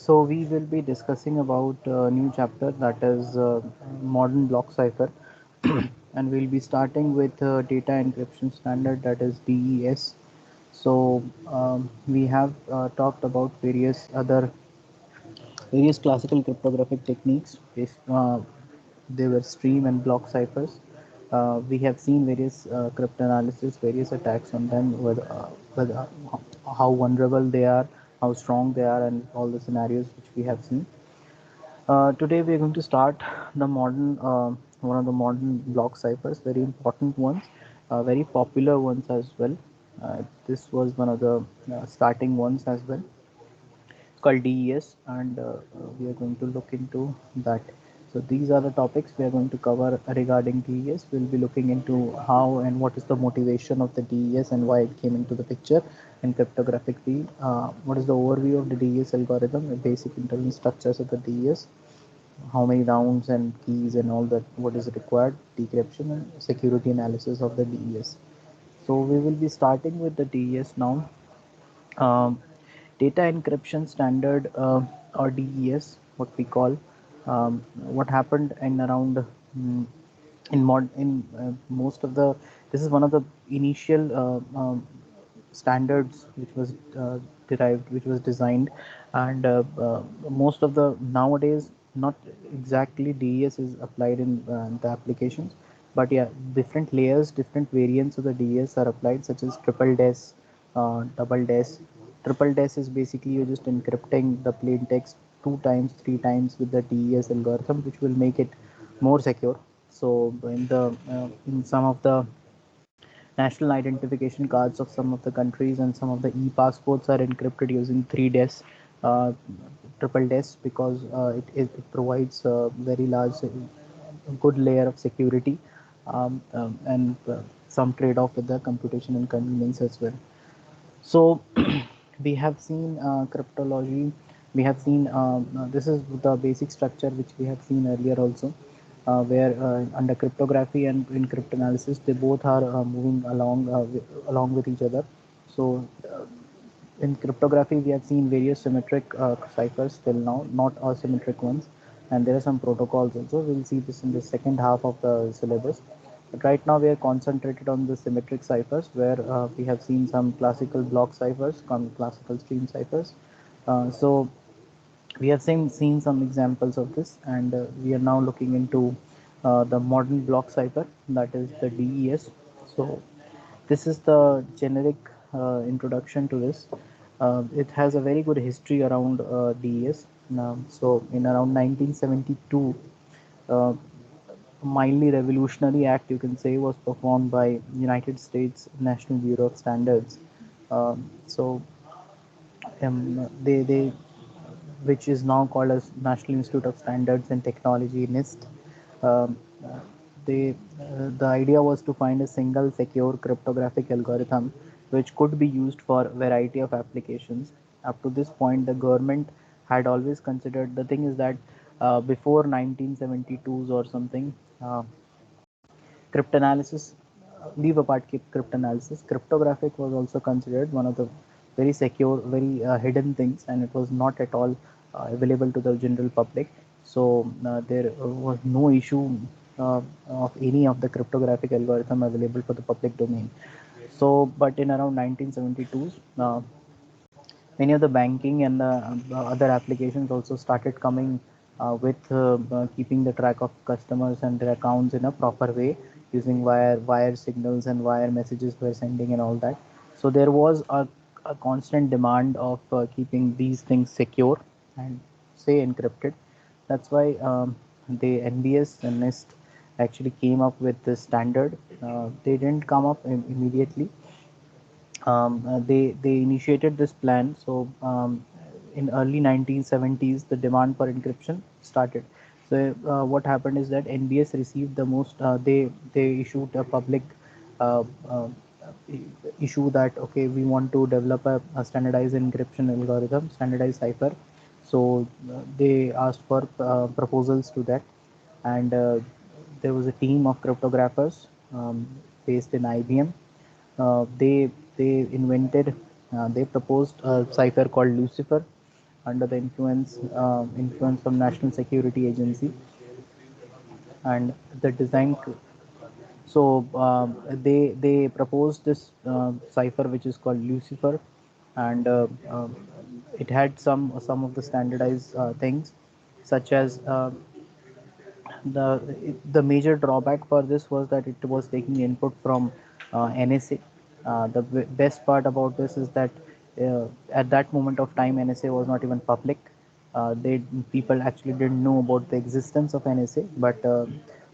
So we will be discussing about a new chapter, that is modern block cipher, and we'll be starting with data encryption standard, that is DES. So we have talked about various classical cryptographic techniques. They were stream and block ciphers. We have seen various cryptanalysis, various attacks on them, with how vulnerable they are, how strong they are, and all the scenarios which we have seen. Today we are going to start one of the modern block ciphers, very important ones, very popular ones as well. This was one of the starting ones as well. It's called DES, and we are going to look into that. So these are the topics we are going to cover regarding DES. We'll be looking into how and what is the motivation of the DES and why it came into the picture in cryptographic field. What is the overview of the DES algorithm, the basic internal structures of the DES, how many rounds and keys and all that, what is required, decryption and security analysis of the DES. So we will be starting with the DES now. um, Data encryption standard, or DES, what we call. What happened in around, in mod in most of the, this is one of the initial standards which was derived, which was designed, and most of the nowadays, not exactly DES is applied in the applications, but yeah, different layers, different variants of the DES are applied, such as triple DES, double DES. Triple DES is basically you're just encrypting the plain text two times, three times with the DES algorithm, which will make it more secure. So in some of the national identification cards of some of the countries and some of the e-passports are encrypted using 3DES, uh, triple DES, because it provides a very large, good layer of security, and some trade-off with the computation and convenience as well. So we have seen cryptology. We have seen, this is the basic structure which we have seen earlier also, where under cryptography and in cryptanalysis, they both are moving along with each other. So in cryptography, we have seen various symmetric ciphers till now, not asymmetric ones, and there are some protocols also. We'll see this in the second half of the syllabus. But right now, we are concentrated on the symmetric ciphers, where we have seen some classical block ciphers, classical stream ciphers. So we have seen some examples of this, and we are now looking into the modern block cipher, that is the DES. So this is the generic introduction to this. It has a very good history around DES. So in around 1972, uh, a mildly revolutionary act, you can say, was performed by United States National Bureau of Standards. So they which is now called as National Institute of Standards and Technology, NIST. Um, the idea was to find a single secure cryptographic algorithm which could be used for a variety of applications. Up to this point, the government had always considered, the thing is that before 1972s or something, cryptanalysis, leave apart cryptanalysis, cryptographic was also considered one of the very secure, very hidden things, and it was not at all available to the general public. So there was no issue of any of the cryptographic algorithm available for the public domain. So but in around 1972s, many of the banking and other applications also started coming with keeping the track of customers and their accounts in a proper way, using wire signals and wire messages we're sending and all that. So there was a constant demand of keeping these things secure and say encrypted. That's why the NBS and NIST actually came up with this standard. They didn't come up immediately. They initiated this plan. So in early 1970s, the demand for encryption started. So what happened is that NBS received the most. They issued a public uh, uh, issue that, okay, we want to develop a standardized encryption algorithm, standardized cipher. So they asked for proposals to that, and there was a team of cryptographers based in IBM. They invented, they proposed a cipher called Lucifer. under the influence from National Security Agency, and the design. So they proposed this cipher which is called Lucifer, and it had some of the standardized things, such as the major drawback for this was that it was taking input from NSA. The best part about this is that at that moment of time, NSA was not even public. They People actually didn't know about the existence of NSA, but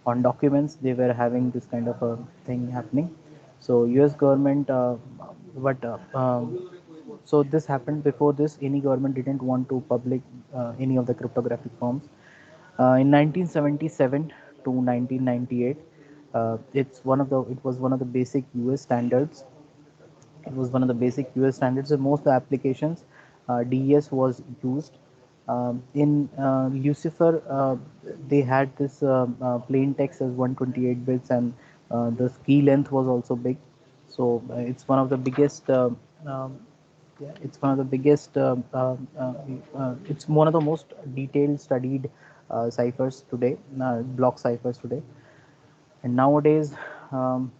on documents they were having this kind of a thing happening. So U.S. government, but so this happened before this. Any government didn't want to public any of the cryptographic forms. In 1977 to 1998, it was one of the basic US standards. It was one of the basic US standards. And most of the applications, DES was used. In Lucifer, they had this plain text as 128 bits, and the key length was also big. So it's one of the biggest. Um, yeah, it's one of the biggest. It's one of the most detailed studied ciphers today, block ciphers today. And nowadays, um,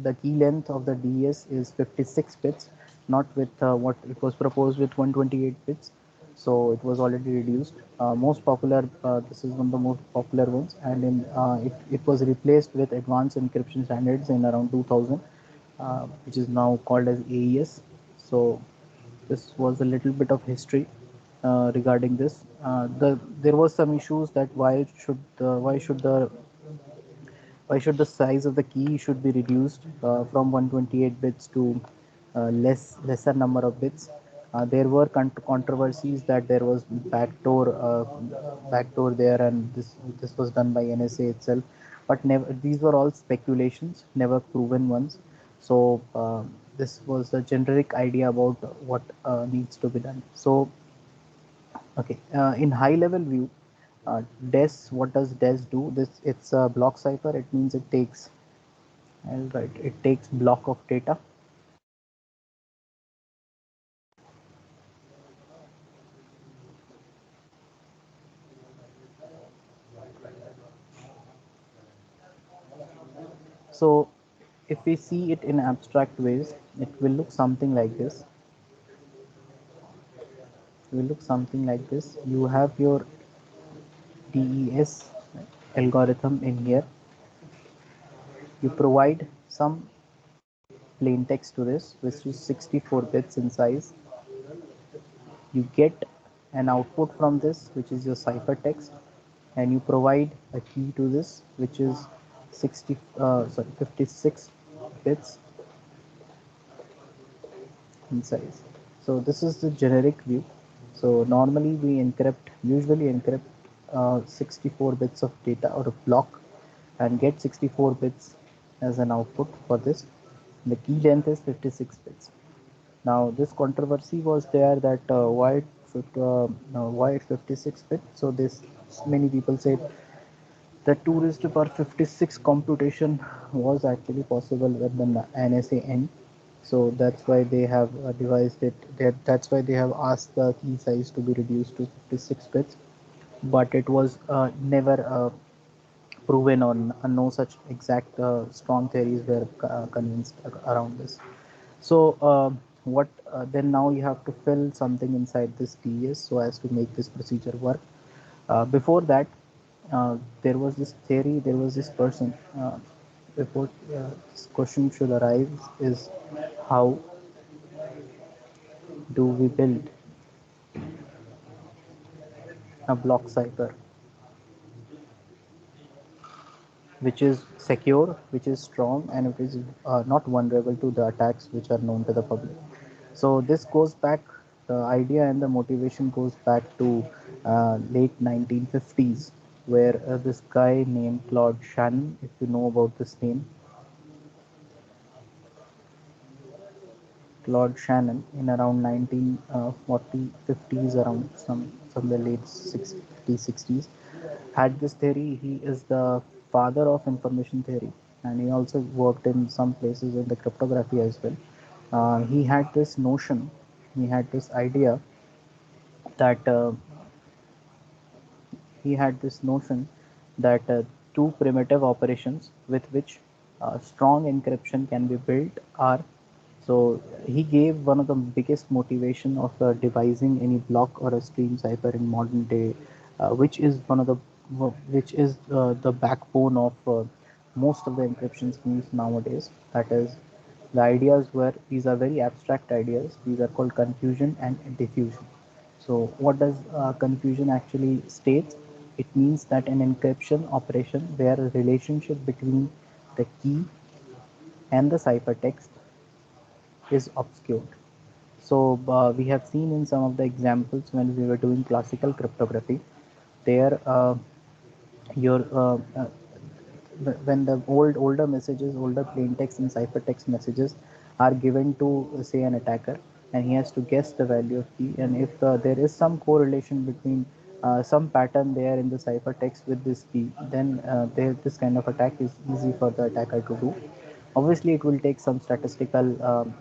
the key length of the DES is 56 bits, not with what it was proposed with 128 bits. So it was already reduced. Most popular, this is one of the most popular ones, and it was replaced with advanced encryption standards in around 2000, which is now called as AES. So this was a little bit of history regarding this. There was some issues that why should the size of the key should be reduced from 128 bits to lesser number of bits. There were controversies that there was backdoor there, and this was done by NSA itself. But never, these were all speculations, never proven ones. So this was a generic idea about what needs to be done. So okay, in high level view, DES, what does DES do? It's a block cipher. It means it takes block of data. So if we see it in abstract ways, it will look something like this. It will look something like this. You have your DES algorithm in here. You provide some plain text to this, which is 64 bits in size. You get an output from this, which is your ciphertext, and you provide a key to this, which is 56 bits in size. So this is the generic view. So normally we usually encrypt 64 bits of data or a block, and get 64 bits as an output for this. The key length is 56 bits. Now this controversy was there that why 56 bit. So this many people said that 2 raised to power 56 computation was actually possible with the NSA end. So that's why they have devised it. That's why they have asked the key size to be reduced to 56 bits. But it was never proven, or no such exact strong theories were convinced around this. So what then now you have to fill something inside this DES so as to make this procedure work. Before that, there was this theory, there was this person. Before this question should arise is, how do we build a block cipher which is secure, which is strong, and it is not vulnerable to the attacks which are known to the public. So this goes back, the idea and the motivation goes back to late 1950s, where this guy named Claude Shannon, if you know about this name, Claude Shannon, in around 1940 50s, around some the late 60s 60s, had this theory. He is the father of information theory, and he also worked in some places in the cryptography as well. He had this notion, he had this idea that he had this notion that two primitive operations with which strong encryption can be built are. So he gave one of the biggest motivation of devising any block or a stream cipher in modern day, which is one of the which is the backbone of most of the encryption schemes nowadays. That is, the ideas were, these are very abstract ideas. These are called confusion and diffusion. So what does confusion actually states? It means that an encryption operation where a relationship between the key and the ciphertext is obscured. So we have seen in some of the examples when we were doing classical cryptography, there your when the older messages, older plain text and ciphertext messages are given to say an attacker, and he has to guess the value of key, and if there is some correlation between some pattern there in the ciphertext with this key, then this kind of attack is easy for the attacker to do. Obviously, it will take some statistical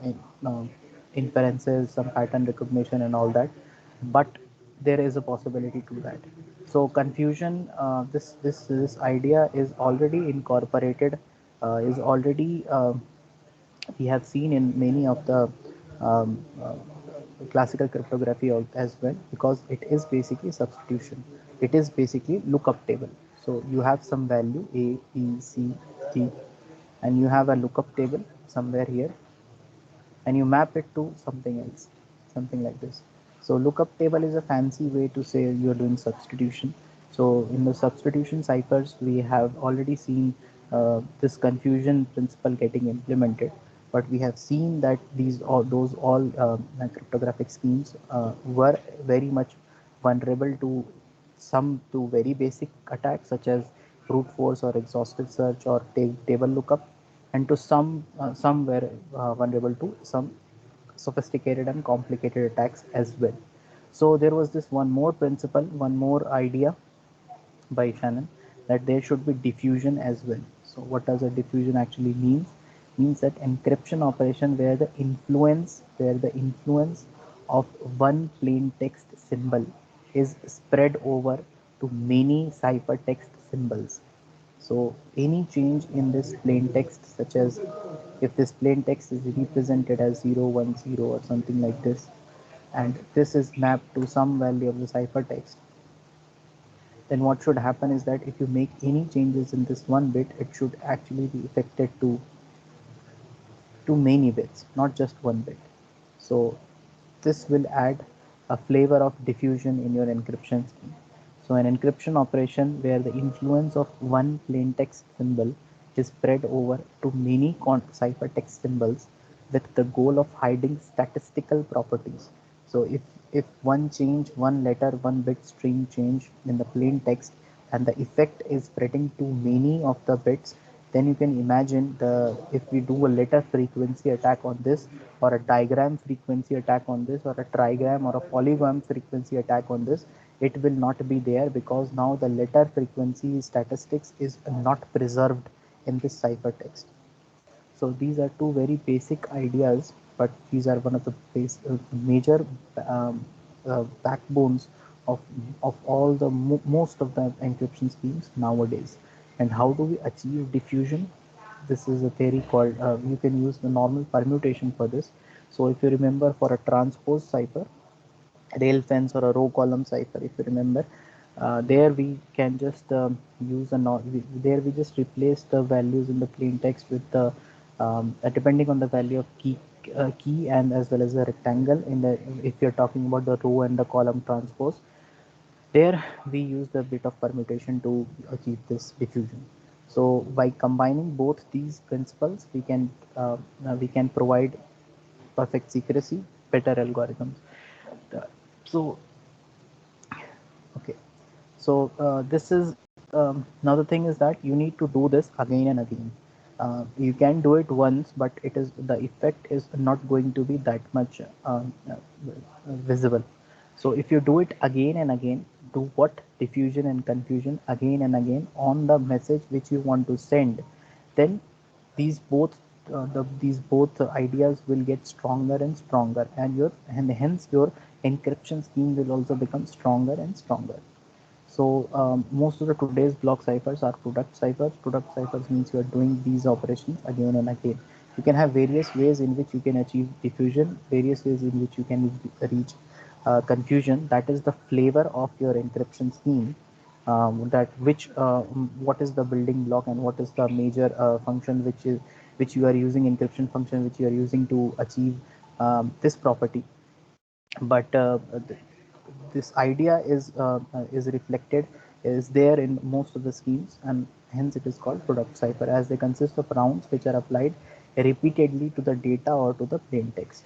inferences, some pattern recognition, and all that, but there is a possibility to that. So confusion, this idea is already incorporated, is already we have seen in many of the um, uh, classical cryptography as well, because it is basically substitution. It is basically lookup table. So you have some value a, b, c, d, and you have a lookup table somewhere here, and you map it to something else, something like this. So lookup table is a fancy way to say you're doing substitution. So in the substitution ciphers, we have already seen this confusion principle getting implemented, but we have seen that those all cryptographic schemes were very much vulnerable to some to very basic attacks such as brute force or exhaustive search or table lookup, and to some were vulnerable to some sophisticated and complicated attacks as well. So there was this one more principle, one more idea by Shannon, that there should be diffusion as well. So what does a diffusion actually mean? Means that encryption operation where the influence of one plain text symbol is spread over to many ciphertext symbols. So any change in this plain text, such as if this plain text is represented as 010 or something like this, and this is mapped to some value of the ciphertext, then what should happen is that if you make any changes in this one bit, it should actually be affected to many bits, not just one bit. So this will add a flavor of diffusion in your encryption scheme. So an encryption operation where the influence of one plain text symbol is spread over to many ciphertext symbols with the goal of hiding statistical properties. So if one change, one letter, one bit string change in the plain text, and the effect is spreading to many of the bits, then you can imagine the if we do a letter frequency attack on this, or a diagram frequency attack on this, or a trigram or a polygon frequency attack on this, it will not be there, because now the letter frequency statistics is not preserved in this ciphertext. So these are two very basic ideas, but these are one of the major backbones of all the most of the encryption schemes nowadays. And how do we achieve diffusion? This is a theory called, you can use the normal permutation for this. So if you remember, for a transpose cipher, rail fence or a row column cipher, if you remember, there we can just use a there we just replace the values in the plain text with the depending on the value of key and as well as the rectangle in the, if you're talking about the row and the column transpose, there we use the bit of permutation to achieve this diffusion. So by combining both these principles, we can provide perfect secrecy, better algorithms. So okay, so this is another thing is that you need to do this again and again. You can do it once, but it is the effect is not going to be that much visible. So if you do it again and again, do what, diffusion and confusion again and again on the message which you want to send, then these both these both ideas will get stronger and stronger, and hence your encryption scheme will also become stronger and stronger. So most of the today's block ciphers are product ciphers. Product ciphers means you are doing these operations again and again. You can have various ways in which you can achieve diffusion, various ways in which you can reach confusion. That is the flavor of your encryption scheme. That which what is the building block and what is the major function which you are using, encryption function which you are using to achieve this property. But this idea is reflected, is there in most of the schemes, and hence it is called product cipher, as they consist of rounds which are applied repeatedly to the data or to the plain text.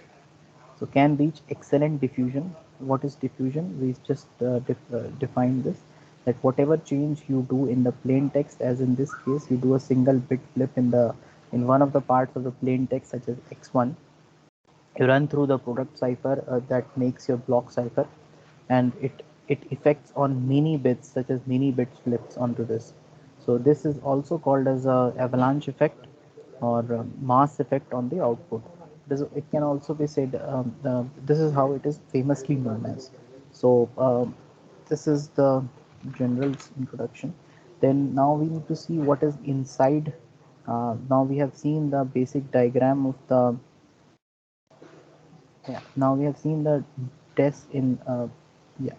So can reach excellent diffusion. What is diffusion? We just define this, that whatever change you do in the plain text, as in this case you do a single bit flip in one of the parts of the plain text such as x1, you run through the product cipher that makes your block cipher, and it affects on many bits such as many bits flips onto this. So this is also called as a avalanche effect or mass effect on the output. It can also be said, this is how it is famously known as. So this is the general introduction. Then now we need to see what is inside. Now we have seen the basic diagram of the, yeah, now we have seen the desk in yeah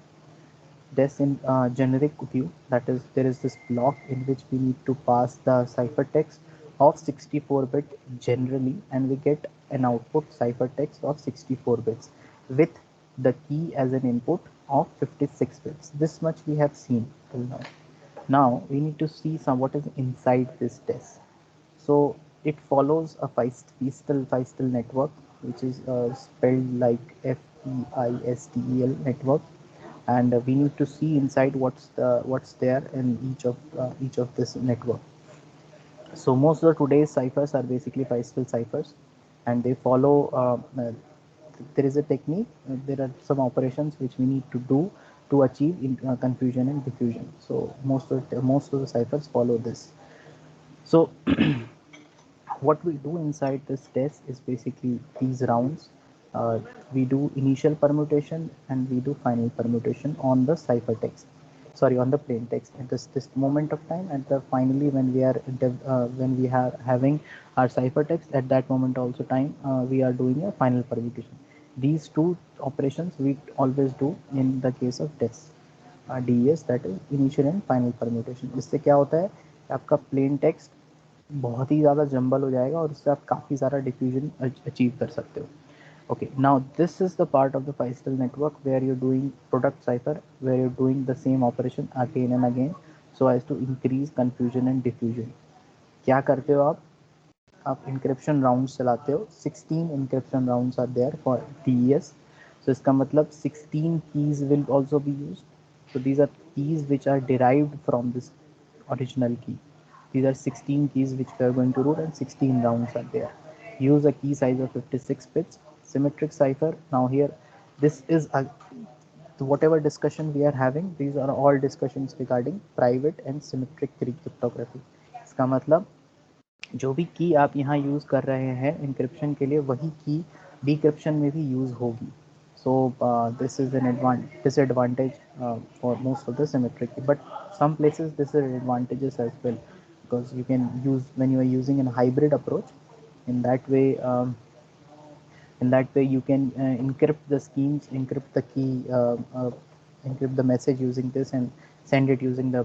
desk in generic view. That is, there is this block in which we need to pass the ciphertext of 64 bit generally, and we get an output ciphertext of 64 bits with the key as an input of 56 bits. This much we have seen till now. Now we need to see some what is inside this desk. So it follows a Feistel network, which is spelled like FEISTEL network, and we need to see inside what's there in each of this network. So most of the today's ciphers are basically Feistel ciphers, and they follow. There is a technique. There are some operations which we need to do to achieve confusion and diffusion. So most of the ciphers follow this. So what we do inside this test is basically these rounds. We do initial permutation and we do final permutation on the ciphertext, sorry, on the plain text at this moment of time. And the finally when we are having our ciphertext, at that moment also time, we are doing a final permutation. These two operations we always do in the case of tests, DES, that is initial and final permutation. इससे क्या होता है, आपका plain text बहुत ही ज़्यादा jumble हो जाएगा और उससे आप काफ़ी सारा डिफ्यूजन अचीव कर सकते हो. Okay, now this is the part of the Feistel network where you're doing product cipher, where you're doing the same operation again and again so as to increase confusion and diffusion. क्या करते हो आप encryption rounds चलाते हो. 16 encryption rounds are there for DES. So इसका मतलब 16 keys will also be used. So these are keys which are derived from this original key. These are 16 keys which we are going to route, and 16 rounds are there. Use a key size of 56 bits. Symmetric cipher. Now here, this is a, whatever discussion we are having, these are all discussions regarding private and symmetric key cryptography. इसका मतलब जो भी की आप यहाँ use कर रहे हैं इंक्रिप्शन के लिए, वही की डिक्रिप्शन में भी यूज़ होगी. So this is an disadvantage for most of the symmetric, but some places this is advantages as well, because you can use when you are using a hybrid approach. In that way, you can encrypt the schemes, encrypt the key, encrypt the message using this, and send it using the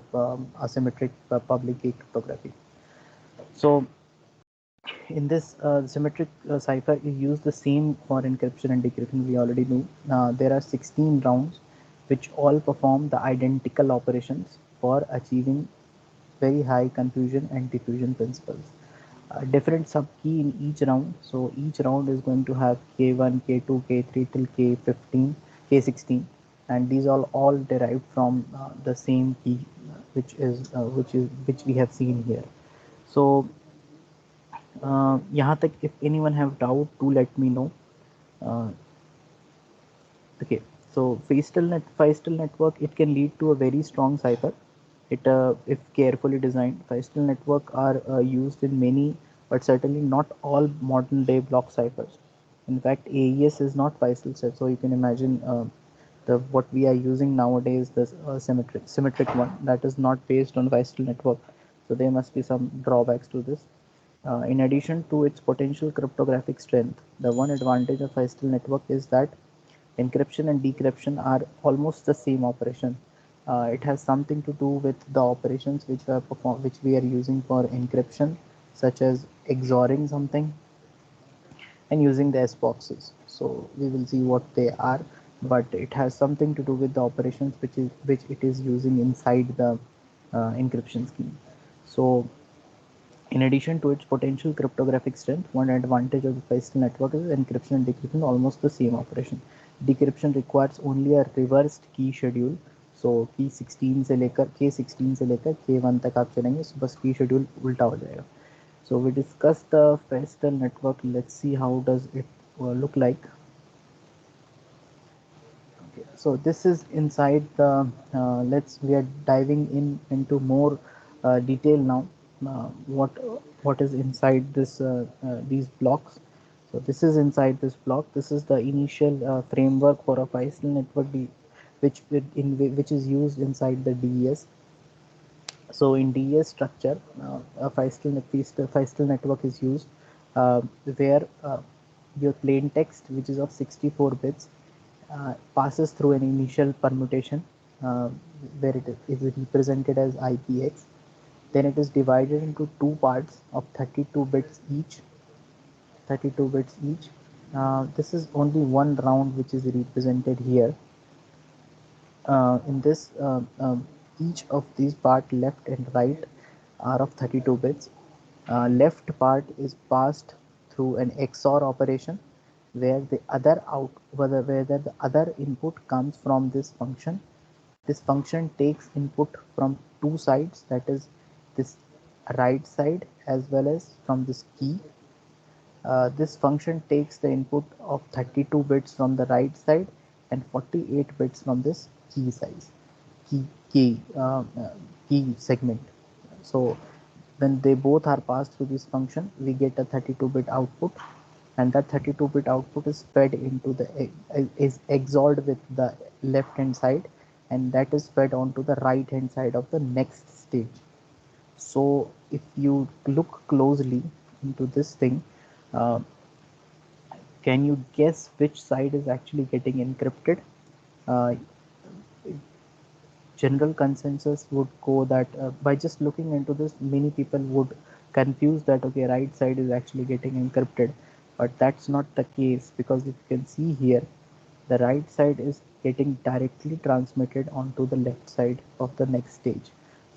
asymmetric public key cryptography. So in this symmetric cipher, you use the same for encryption and decryption. We already knew. There are 16 rounds which all perform the identical operations for achieving very high confusion and diffusion principles. Different sub key in each round. So each round is going to have K1, K2, K3 till K15, K16, and these are all derived from the same key, which we have seen here. So यहाँ तक, if anyone have doubt, do let me know. Okay, so Feistel network, it can lead to a very strong cipher. It if carefully designed. Feistel network are used in many, but certainly not all modern day block ciphers. In fact, AES is not Feistel set, so you can imagine the what we are using nowadays, the symmetric one, that is not based on Weistel network. So there must be some drawbacks to this. In addition to its potential cryptographic strength, the one advantage of Weistel network is that encryption and decryption are almost the same operation. It has something to do with the operations which we are using for encryption, such as XORing something and using the S boxes. So we will see what they are, but it has something to do with the operations which it is using inside the encryption scheme. So in addition to its potential cryptographic strength, one advantage of the Feistel network is encryption and decryption almost the same operation. Decryption requires only a reversed key schedule. So key 16 से लेकर K16 से लेकर K1 तक आप चलेंगे, so बस key schedule उल्टा हो जाएगा. So we discussed the Feistel network. Let's see how does it look like. Okay, so this is inside the we are diving into more detail now. What is inside this these blocks. So this is inside this block. This is the initial framework for a Feistel network, which is used inside the DES. So in DES structure, a Feistel network is used, where your plain text, which is of 64 bits, passes through an initial permutation, uh, where it is represented as IPX. Then it is divided into two parts of 32 bits each. 32 bits each. This is only one round which is represented here. In this, each of these part left and right are of 32 bits. Left part is passed through an XOR operation, where the other input comes from this function. This function takes input from two sides, that is this right side as well as from this key. This function takes the input of 32 bits from the right side and 48 bits from this key size, key key key segment. So when they both are passed through this function, we get a 32-bit output, and that 32-bit output is fed into is XORed with the left hand side, and that is fed onto the right hand side of the next stage. So if you look closely into this thing, uh, can you guess which side is actually getting encrypted? Uh, General consensus would go that, by just looking into this, many people would confuse that okay, right side is actually getting encrypted, but that's not the case, because if you can see here, the right side is getting directly transmitted onto the left side of the next stage.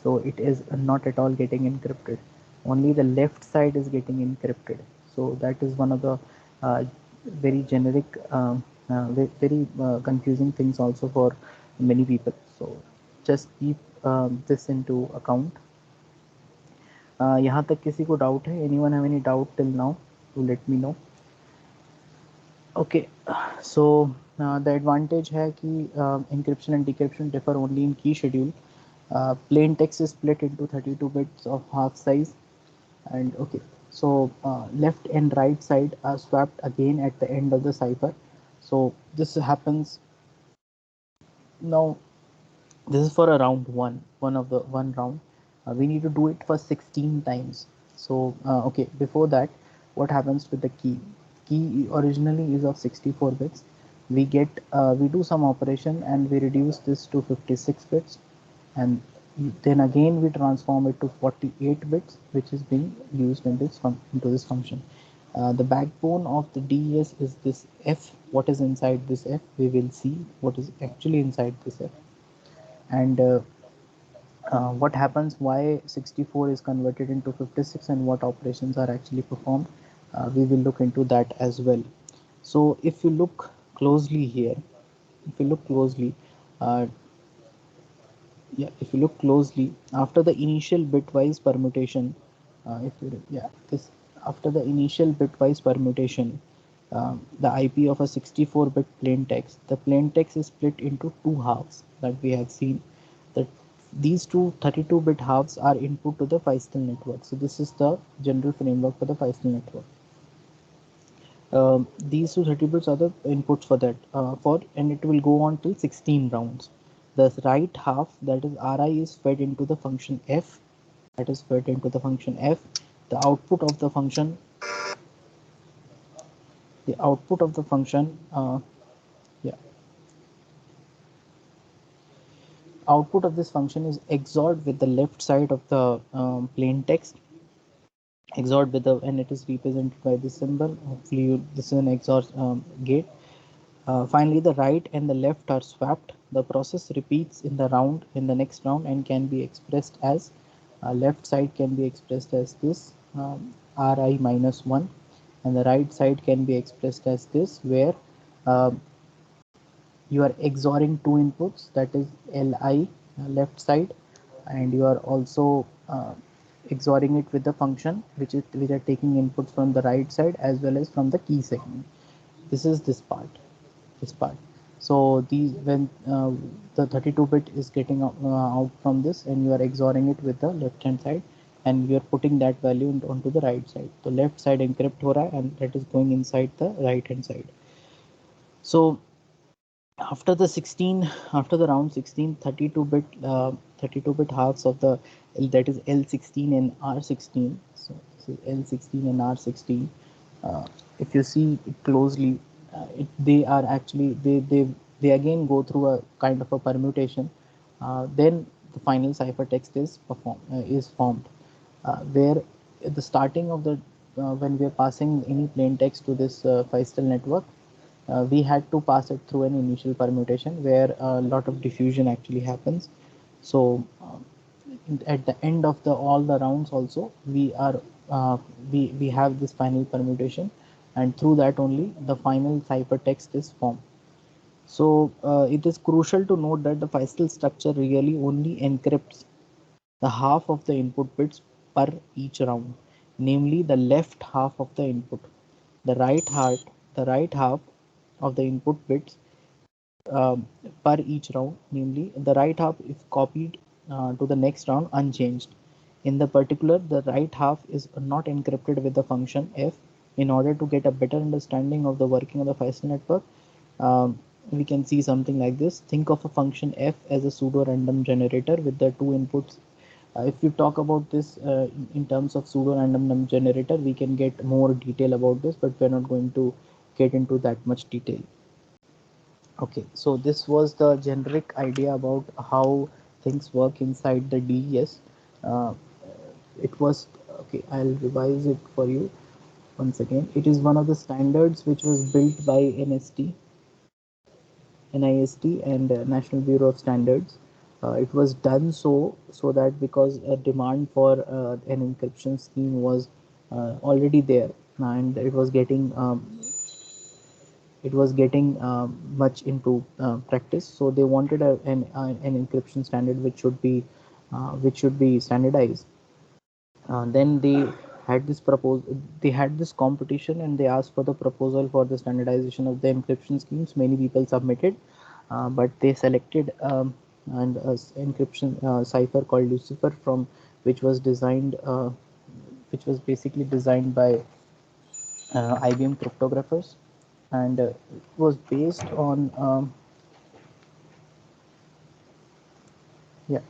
So it is not at all getting encrypted, only the left side is getting encrypted. So that is one of the very generic, very confusing things also for many people. So just keep this into account. यहाँ तक किसी को doubt है? Anyone have any doubt till now? To let me know. Okay, so the advantage है कि encryption and decryption differ only in key schedule. Plain text is split into 32 bits of half size, and okay, so left and right side are swapped again at the end of the cipher. So this happens now. This is for a round one round. We need to do it for 16 times. So okay, before that, what happens with the key originally is of 64 bits. We do some operation and we reduce this to 56 bits, and then again we transform it to 48 bits, which is being used into this function. The backbone of the DES is this F. What is inside this F? We will see what is actually inside this F, and what happens, why 64 is converted into 56, and what operations are actually performed. We will look into that as well. So if you look closely here, if you look closely, uh, yeah, if you look closely, after the initial bitwise permutation, if you yeah this after the initial bitwise permutation, the IP of a 64-bit plain text, the plain text is split into two halves, that we have seen that these two 32-bit halves are input to the Feistel network. So this is the general framework for the Feistel network. These two 30 bits are the inputs for that and it will go on till 16 rounds. The right half, that is Ri, is fed into the function f, that is fed into the function f. The output of the function, the output of the function yeah output of this function is XORed with the left side of the plain text, XORed with the, and it is represented by this symbol. Hopefully this is an XOR gate. Finally, the right and the left are swapped. The process repeats in the round, in the next round, and can be expressed as left side can be expressed as this Ri minus 1, and the right side can be expressed as this, where uh, you are XORing two inputs, that is Li left side, and you are also XORing it with the function which are taking inputs from the right side as well as from the key segment. This is this part. So these, when the 32-bit is getting out from this, and you are XORing it with the left hand side, and you are putting that value onto the right side. So left side encrypt ho raha hai, and that is going inside the right hand side. So after the 16, after the round 16, 32-bit halves of the, that is L16 and R16. So this is L16 and R16. If you see it closely, they are actually, they again go through a kind of a permutation. Then the final ciphertext is formed, where at the starting of the when we are passing any plain text to this Feistel network, we had to pass it through an initial permutation where a lot of diffusion actually happens. So at the end of the all the rounds also, we have this final permutation, and through that only the final ciphertext is formed. So it is crucial to note that the Feistel structure really only encrypts the half of the input bits per each round, namely the left half of the input. The right half of the input bits per each round, namely the right half is copied to the next round unchanged. In the particular, the right half is not encrypted with the function f. In order to get a better understanding of the working of the Feistel network, we can see something like this. Think of a function f as a pseudo random generator with the two inputs. If you talk about this in terms of pseudo random generator, we can get more detail about this, but we're not going to get into that much detail. Okay, so this was the generic idea about how things work inside the DES. Uh, it was okay. I'll revise it for you once again. It is one of the standards which was built by NIST, and National Bureau of Standards. It was done so that because a demand for an encryption scheme was already there, and it was getting much into practice. So they wanted an encryption standard which should be standardized. Then they had this competition, and they asked for the proposal for the standardization of the encryption schemes. Many people submitted, but they selected an encryption cipher called Lucifer, from which was designed which was basically designed by IBM cryptographers, and it was based on yeah.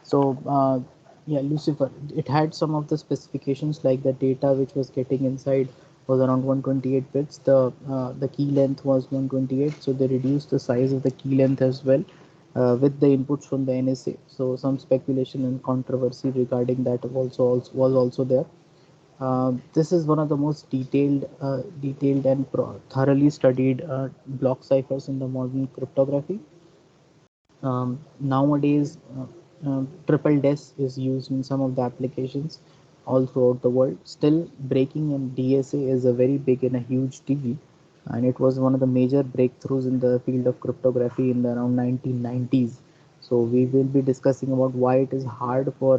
So Lucifer. It had some of the specifications, like the data which was getting inside was around 128 bits. The key length was 128, so they reduced the size of the key length as well. With the inputs from the NSA, so some speculation and controversy regarding that was also there. This is one of the most detailed and thoroughly studied block ciphers in the modern cryptography. Nowadays, triple DES is used in some of the applications all throughout the world. Still, breaking in DSA is a very big and a huge deal, and it was one of the major breakthroughs in the field of cryptography in the around 1990s. So we will be discussing about why it is hard for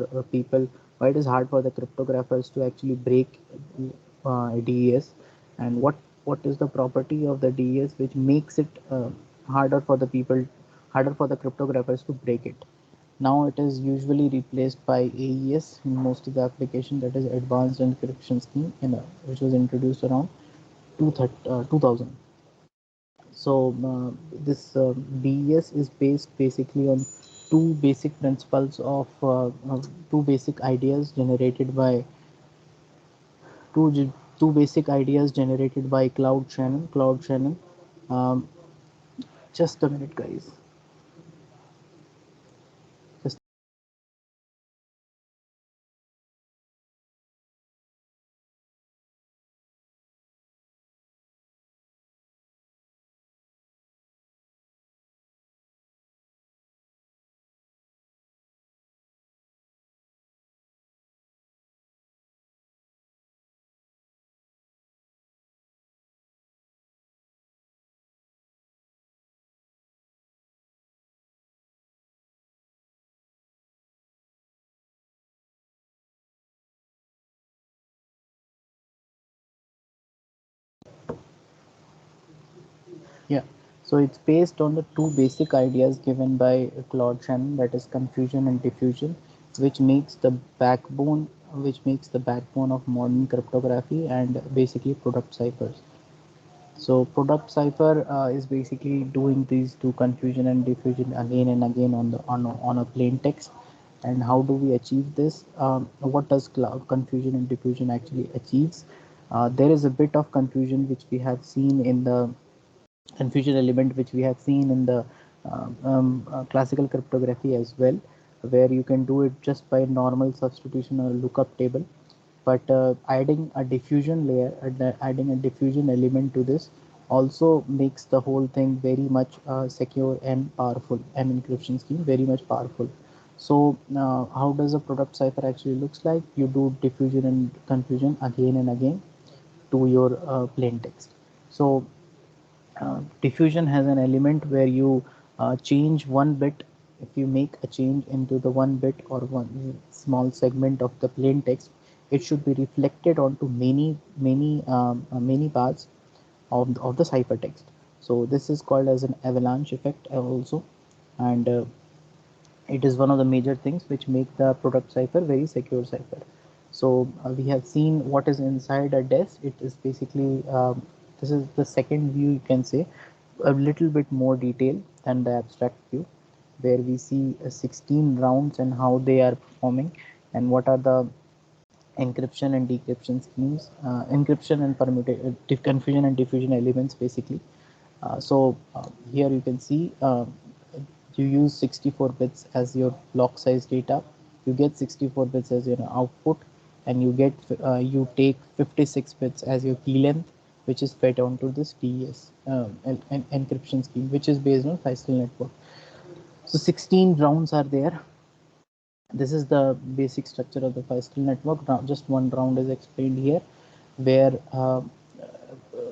why it is hard for the cryptographers to actually break DES, and what is the property of the DES which makes it harder for the people harder for the cryptographers to break it. Now it is usually replaced by AES in most of the application, that is Advanced Encryption Scheme, which was introduced around 2000. So this DES is based basically on two basic principles of two basic ideas generated by two basic ideas generated by Claude Shannon. Claude Shannon. Um, just a minute, guys. Just yeah. So it's based on the two basic ideas given by Claude Shannon, that is confusion and diffusion, which makes the backbone of modern cryptography and basically product ciphers. So product cipher is basically doing these two, confusion and diffusion, again and again on a plain text. And how do we achieve this? What does confusion and diffusion actually achieves? There is a bit of confusion which we have seen in the confusion element which we have seen in the classical cryptography as well, where you can do it just by normal substitution or lookup table. But adding a diffusion layer, adding a diffusion element to this also makes the whole thing very much secure and powerful, and encryption scheme very much powerful. So how does a product cipher actually looks like? You do diffusion and confusion again and again to your plain text. So diffusion has an element where you change one bit. If you make a change into the one bit or one small segment of the plain text, it should be reflected onto many parts of the ciphertext. So this is called as an avalanche effect also. And it is one of the major things which make the product cipher very secure cipher. So we have seen what is inside a desk. It is basically this is the second view, you can say, a little bit more detail than the abstract view, where we see 16 rounds and how they are performing, and what are the encryption and decryption schemes, encryption and permutation, confusion and diffusion elements basically. Here you can see you use 64 bits as your block size data, you get 64 bits as your output, and you take 56 bits as your key length, which is fed onto this DES encryption scheme, which is based on Feistel network. So 16 rounds are there. This is the basic structure of the Feistel network. Now, just one round is explained here, where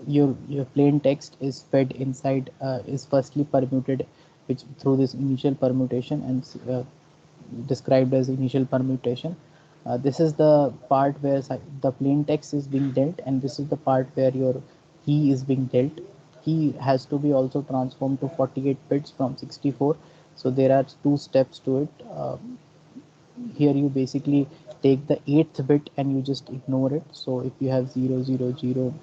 your plain text is fed inside, is firstly permuted, which through this initial permutation, and described as initial permutation. This is the part where the plain text is being dealt, and this is the part where your key is being dealt. Key has to be also transformed to 48 bits from 64. So there are two steps to it. Here you basically take the eighth bit and you just ignore it. So if you have 0 0 0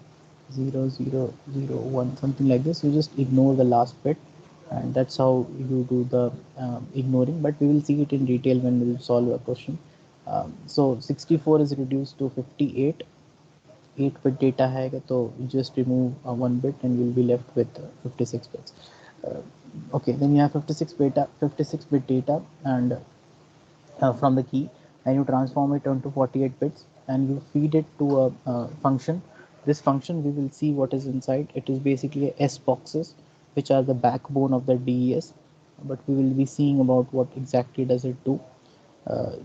0 0 0 1, something like this, you just ignore the last bit, and that's how you do the ignoring. But we will see it in detail when we will solve a question. So 64 is reduced to 58. 8 bit data hai, so you just remove one bit and you'll be left with 56 bits. uh, okay, then you have 56 bit data, and from the key, and you transform it into 48 bits, and you feed it to a function. This function, we will see what is inside. It is basically S boxes, which are the backbone of the DES, but we will be seeing about what exactly does it do. uh,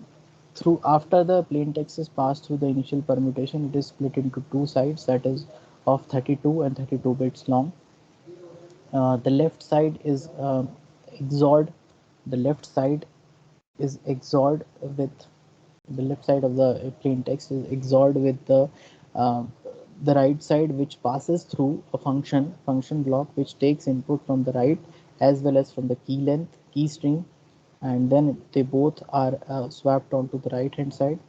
Through after the plain text is passed through the initial permutation, it is split into two sides, that is of 32 and 32 bits long. The left side is XORed. The left side is XORed with the left side of the plain text is XORed with uh, the right side, which passes through a function block which takes input from the right as well as from the key length key string, and then they both are swapped onto the right hand side.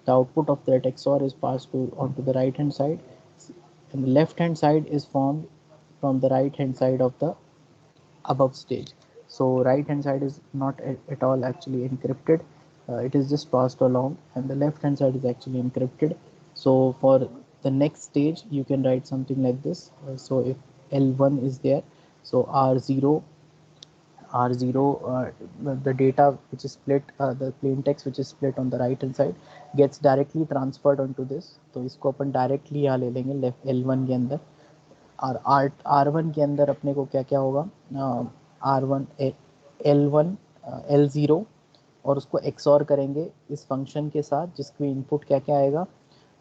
The output of that XOR is passed to onto the right hand side. and the left hand side is formed from the right hand side of the above stage. So right hand side is not at all actually encrypted. It is just passed along, and the left hand side is actually encrypted. So for the next stage you can write something like this. So if L1 is there, so R0, the data which is split, the plain text which is split on the right hand side gets directly transferred onto this. तो इसको अपन directly यहाँ ले लेंगे left L1 के अंदर. और R1 के अंदर अपने को क्या क्या होगा, R1 L1 L0, और उसको XOR करेंगे इस फंक्शन के साथ जिसके इनपुट क्या क्या आएगा,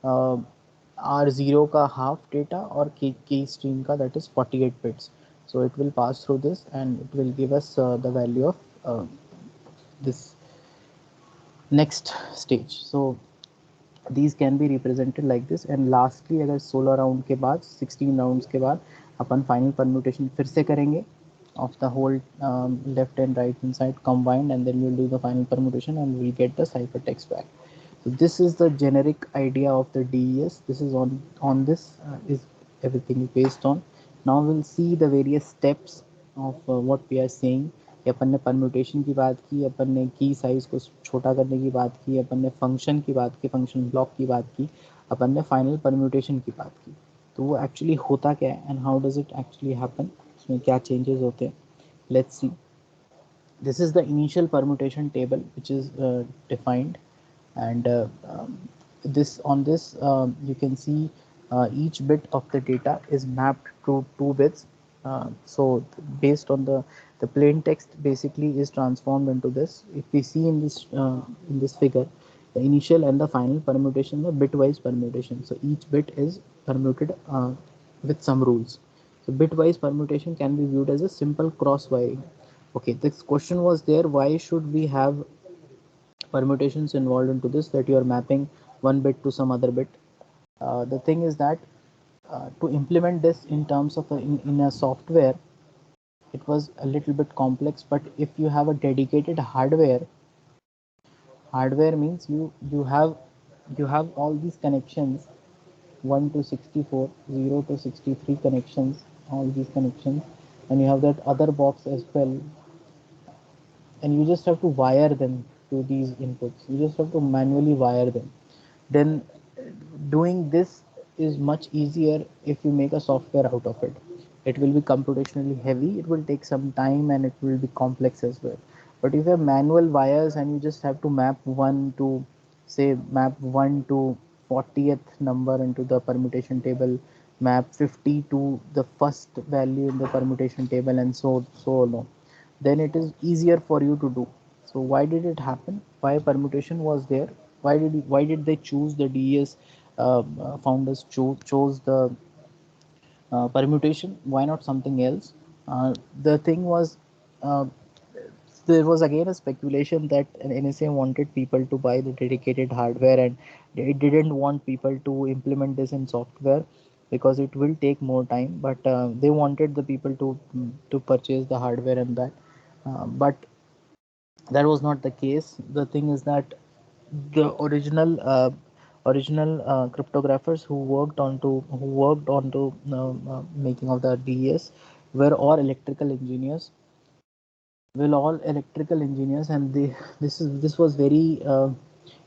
R0 का हाफ डेटा और की स्ट्रीम का that is 48 bits. So it will pass through this and it will give us the value of this next stage. So these can be represented like this. And lastly अगर 16 round के बाद 16 rounds के बाद अपन final permutation फिर से करेंगे of the whole left and right hand side combined, and then we'll do the final permutation and we'll get the ciphertext back. So this is the generic idea of the DES. This is on this is everything based on. Now we'll see the various steps of what we are saying. अपन ने permutation की बात की, अपन ने की size को छोटा करने की बात की, अपन ने फंक्शन की बात की, फंक्शन ब्लॉक की बात की, अपन ने फाइनल परम्यूटेशन की बात की. तो वो एक्चुअली होता क्या है and how does it actually happen, उसमें क्या चेंजेस होते हैं. Let's see. This is the initial permutation table which is defined, and this on this you can see each bit of the data is mapped to 2 bits. So based on the plain text basically is transformed into this. If we see in this figure, the initial and the final permutation, the bitwise permutation. So each bit is permuted with some rules. So bitwise permutation can be viewed as a simple cross wiring. Okay, this question was there, why should we have permutations involved into this, that you are mapping one bit to some other bit. The thing is that to implement this in terms of in a software, it was a little bit complex. But if you have a dedicated hardware means you have all these connections, 1 to 64, 0 to 63 connections, all these connections, and you have that other box as well, and you just have to wire them to these inputs. You just have to manually wire them. Then doing this is much easier if you make a software out of it. It will be computationally heavy, it will take some time, and it will be complex as well. But if you have manual wires and you just have to map 1 to, say, map 1 to 40th number into the permutation table, map 50 to the first value in the permutation table, and so on, then it is easier for you to do. So why did it happen? Why permutation was there? Why did they choose the DES? Founders chose the permutation. Why not something else? The thing was, uh, there was again a speculation that NSA wanted people to buy the dedicated hardware, and it didn't want people to implement this in software because it will take more time. But they wanted the people to purchase the hardware and that. But that was not the case. The thing is that the original cryptographers who worked onto making of the DES were all electrical engineers. And this was very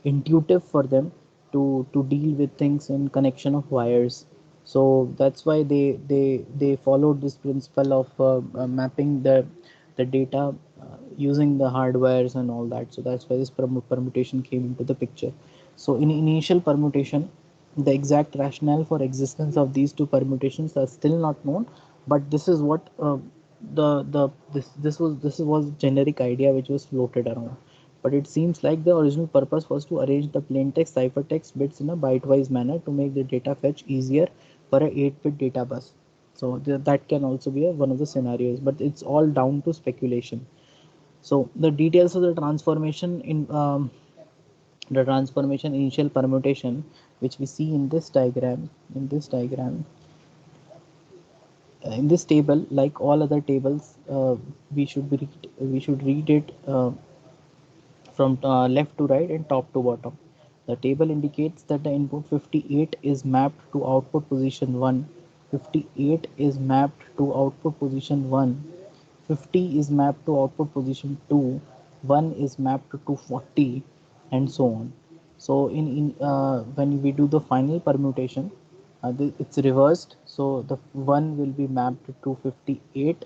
intuitive for them to deal with things in connection of wires. So that's why they followed this principle of mapping the data using the hardwares and all that. So that's why this permutation came into the picture. So in initial permutation, the exact rationale for existence of these two permutations are still not known, but this is what the this was generic idea which was floated around. But it seems like the original purpose was to arrange the plain text ciphertext bits in a byte-wise manner to make the data fetch easier for a 8-bit data bus. So that can also be one of the scenarios, but it's all down to speculation. So the details of the transformation initial permutation, which we see in this diagram, in this table, like all other tables, we should read it from left to right and top to bottom. The table indicates that the input 58 is mapped to output position 1, 58 is mapped to output position 1, 50 is mapped to output position 2, 1 is mapped to 40, and so on. So when we do the final permutation, it's reversed. So the 1 will be mapped to 58,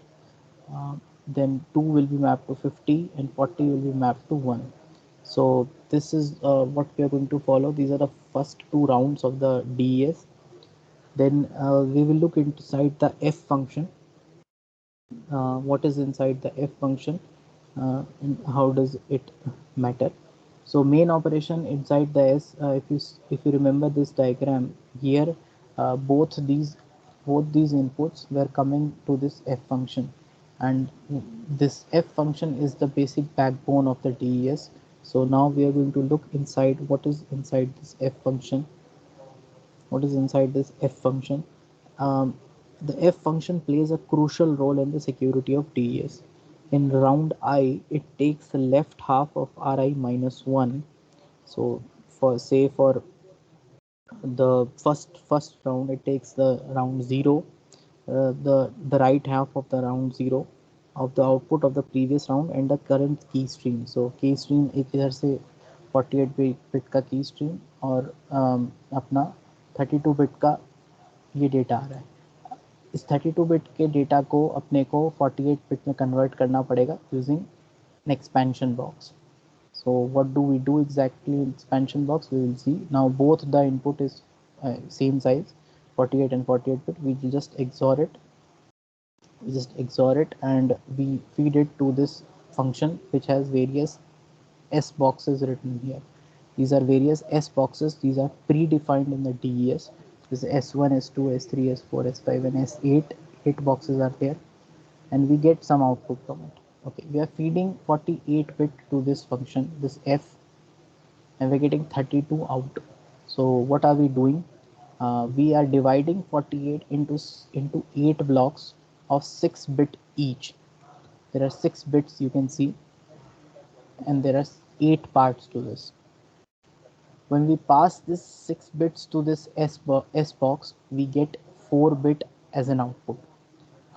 uh, then 2 will be mapped to 50, and 40 will be mapped to 1. So this is what we are going to follow. These are the first two rounds of the DES. Then we will look inside the F function. What is inside the F function, and how does it matter? So main operation inside the S, if you remember this diagram here, both these inputs were coming to this F function, and this F function is the basic backbone of the DES. So now we are going to look inside what is inside this F function. What is inside this F function? Um, the F function plays a crucial role in the security of DES. In round I, it takes the left half of Ri minus 1. So for the first round, it takes the round 0, the right half of the round 0 of the output of the previous round and the current key stream. So key stream एक इधर से 48 bit का की stream और अपना 32 bit का ये data आ रहा है. इस 32 बिट के डेटा को अपने को 48 बिट में कन्वर्ट करना पड़ेगा using an expansion box. So what do we do exactly in expansion box? We will see. Now both the input is same size, 48 and 48 bit. We just XOR it and we feed it to this function which has various S boxes written here. These are various S boxes. These are predefined in the DES. This is S1, S2, S3, S4, S5, and S8. 8 boxes are there, and we get some output from it. Okay, we are feeding 48 bit to this function, this F, and we're getting 32 out. So what are we doing? We are dividing 48 into 8 blocks of 6 bit each. There are 6 bits you can see, and there are 8 parts to this. When we pass this 6 bits to this S box, we get 4 bit as an output.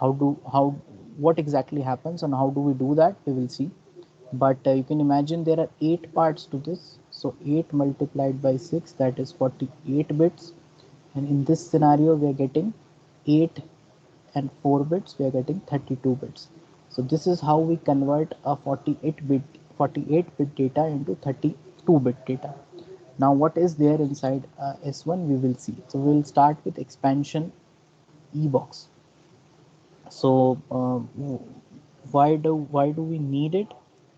How what exactly happens and how do we do that, we will see. But you can imagine there are 8 parts to this. So 8 multiplied by 6, that is 48 bits, and in this scenario we are getting 8 and 4 bits, we are getting 32 bits. So this is how we convert a 48 bit data into 32 bit data. Now what is there inside S1, we will see. So we will start with expansion E box. So why do we need it?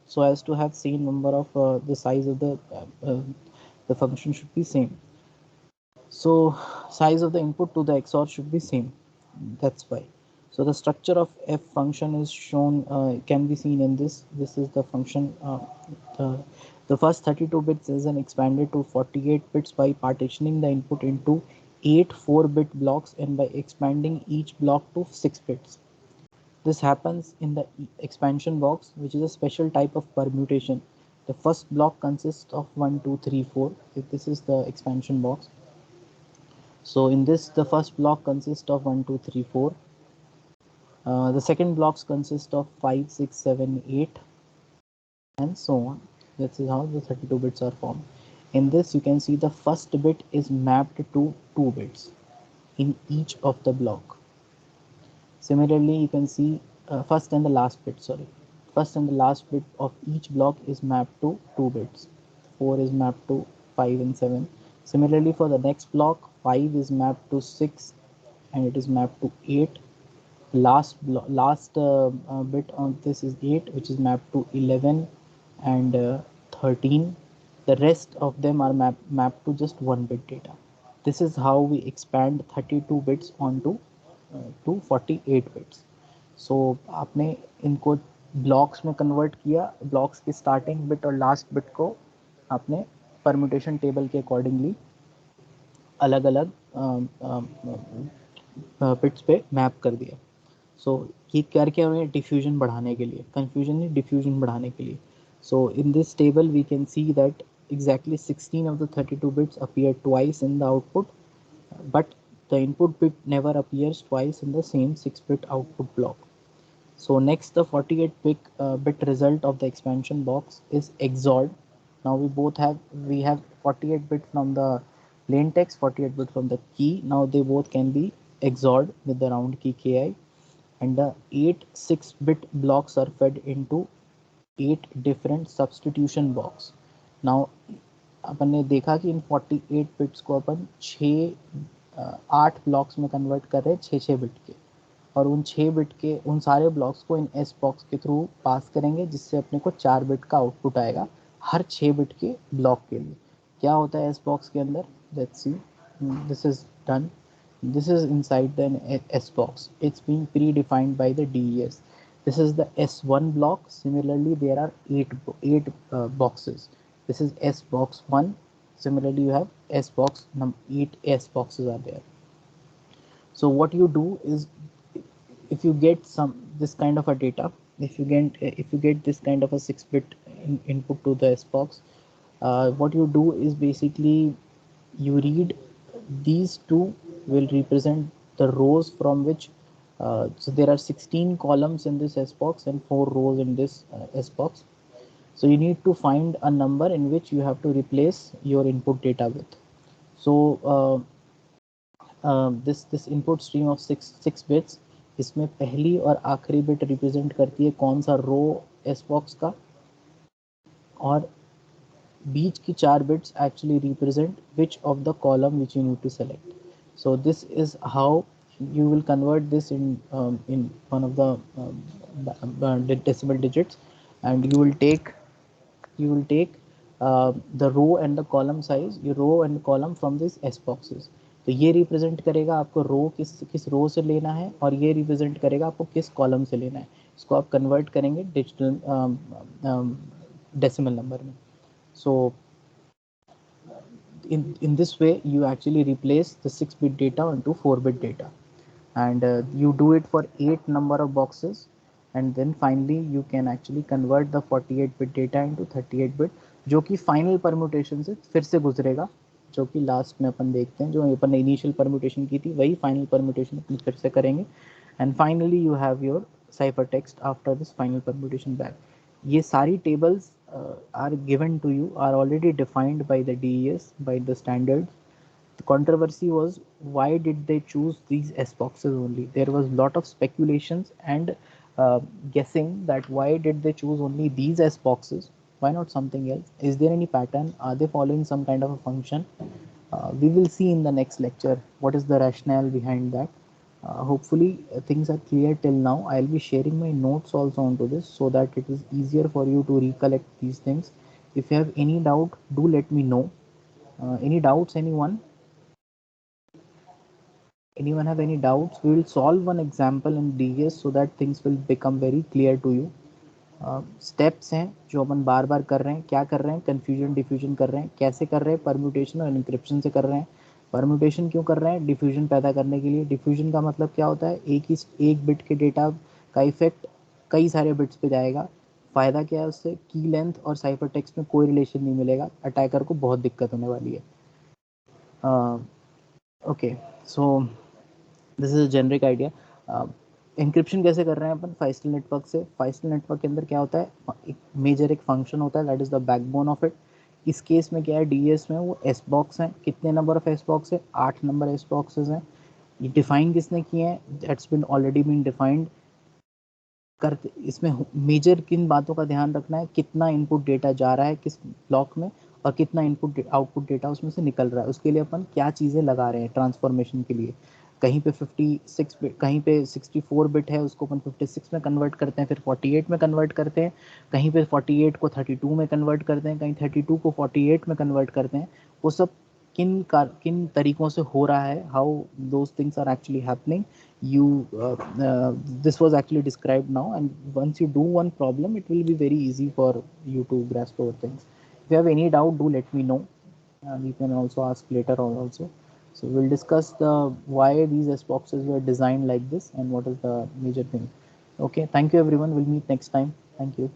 So as to have same number of the size of the function should be same. So size of the input to the XOR should be same. That's why. So the structure of F function is shown, can be seen in this. This is the function. The, the first 32 bits is then expanded to 48 bits by partitioning the input into 8 4-bit blocks and by expanding each block to 6 bits. This happens in the expansion box, which is a special type of permutation. The first block consists of 1, 2, 3, 4. If this is the expansion box. So in this, the first block consists of 1, 2, 3, 4. The second blocks consist of 5, 6, 7, 8, and so on. This is how the 32 bits are formed. In this, you can see the first bit is mapped to 2 bits in each of the block. Similarly, you can see first and the last bit of each block is mapped to 2 bits. 4 is mapped to 5 and 7. Similarly, for the next block, 5 is mapped to 6 and it is mapped to 8. Last bit on this is 8, which is mapped to 11 and 13. The rest of them are mapped to just 1 bit data. This is how we expand 32 bits onto to 48 bits. So आपने इनको blocks में convert किया. Blocks के starting bit और last bit को आपने permutation table के accordingly अलग अलग बिट्स पे मैप कर दिया. सो ये करके हमें डिफ्यूजन बढ़ाने के लिए, कन्फ्यूजन नहीं, डिफ्यूजन बढ़ाने के लिए. So in this table we can see that exactly 16 of the 32 bits appear twice in the output, but the input bit never appears twice in the same 6-bit output block. So next, the 48 bit result of the expansion box is XORed. Now we have 48 bit from the plain text, 48 bit from the key. Now they both can be XORed with the round key ki, and the 8 6-bit blocks are fed into 8 different substitution box. Now अपन ने देखा कि इन 48 bits को अपन 8 blocks में convert कर रहे हैं 6 bit के, और उन 6 बिट के उन सारे ब्लॉक्स को इन एस बॉक्स के थ्रू पास करेंगे, जिससे अपने को 4 बिट का आउटपुट आएगा हर 6 बिट के ब्लॉक के लिए. क्या होता है एस बॉक्स के अंदर, let's see. This is done. This is inside the S box. It's being predefined by the DES. This is the S1 block. Similarly, there are eight boxes. This is S box 1. Similarly, you have S box 8 S boxes are there. So what you do is, if you get this kind of a data, if you get this kind of a 6-bit input to the S box, what you do is basically you read these two will represent the rows from which, so there are 16 columns in this S box and 4 rows in this S box. So you need to find a number in which you have to replace your input data with. So this input stream of 6 bits, इसमें पहली और आखिरी bit represent करती है कौन सा rho S box का, और बीच की 4 bits actually represent which of the column which you need to select. So this is how you will convert this in one of the decimal digits, and you will take the row and the column size, your row and column from this S boxes. तो ये represent करेगा आपको रो किस रो से लेना है, और ये रिप्रेजेंट करेगा आपको किस कॉलम से लेना है. इसको आप कन्वर्ट करेंगे डिजिटल डेसिमल नंबर में. So in this way you actually replace the 6-bit data into 4-bit data, and you do it for 8 number of boxes, and then finally you can actually convert the 48-bit data into 38-bit, जो कि final permutation से फिर से गुजरेगा, जो कि last में अपन देखते हैं. जो अपन ने इनिशियल परम्यूटेशन की थी वही फाइनल परम्यूटेशन अपन फिर से करेंगे, and finally you have your cipher text after this final permutation back. ये सारी tables are given to you, are already defined by the DES, by the standard. The controversy was, why did they choose these S boxes only? There was lot of speculations and guessing that why did they choose only these S boxes, why not something else, is there any pattern, are they following some kind of a function? We will see in the next lecture what is the rationale behind that. Hopefully things are clear till now. I'll be sharing my notes also onto this, so that it is easier for you to recollect these things. If you have any doubt, do let me know. Any doubts, anyone? Anyone have any doubts? We will solve one example in DES so that things will become very clear to you. Steps हैं जो अपन बार बार कर रहे हैं. क्या कर रहे हैं? Confusion diffusion कर रहे हैं. कैसे कर रहे हैं? परम्यूटेशन और इंक्रिप्शन से कर रहे हैं. परम्यूटेशन क्यों कर रहे हैं? डिफ्यूजन पैदा करने के लिए. डिफ्यूजन का मतलब क्या होता है? एक बिट के डेटा का इफेक्ट कई सारे बिट्स पे जाएगा. फ़ायदा क्या है उससे? की लेंथ और साइफर टेक्स्ट में कोई रिलेशन नहीं मिलेगा. अटैकर को बहुत दिक्कत होने वाली है. Okay, so this is a generic idea. Encryption कैसे कर रहे हैं अपन? फाइस्टल नेटवर्क से. फाइस्टल नेटवर्क के अंदर क्या होता है? एक मेजर एक फंक्शन होता है, that is the backbone of it. इस केस में क्या है, डीएस में वो एस बॉक्स हैं. कितने नंबर ऑफ एस बॉक्स है? 8 नंबर एस बॉक्सेस हैं. ये डिफाइन किसने किए हैं? That's been already been defined. करते इसमें मेजर किन बातों का ध्यान रखना है? कितना इनपुट डेटा जा रहा है किस ब्लॉक में, और कितना इनपुट आउटपुट डेटा उसमें से निकल रहा है. उसके लिए अपन क्या चीज़ें लगा रहे हैं ट्रांसफॉर्मेशन के लिए. कहीं पे 56 बिट, कहीं पे 64 बिट है, उसको अपन 56 में कन्वर्ट करते हैं, फिर 48 में कन्वर्ट करते हैं. कहीं पे 48 को 32 में कन्वर्ट करते हैं, कहीं 32 को 48 में कन्वर्ट करते हैं. वो सब किन तरीकों से हो रहा है, how those things are actually happening. You this was actually described now, and once you do one problem, it will be very easy for you to grasp over things. If you have any doubt, do let me know, and you can also ask later on also. So we'll discuss the why these S boxes were designed like this and what is the major thing. Okay, thank you everyone. We'll meet next time. Thank you.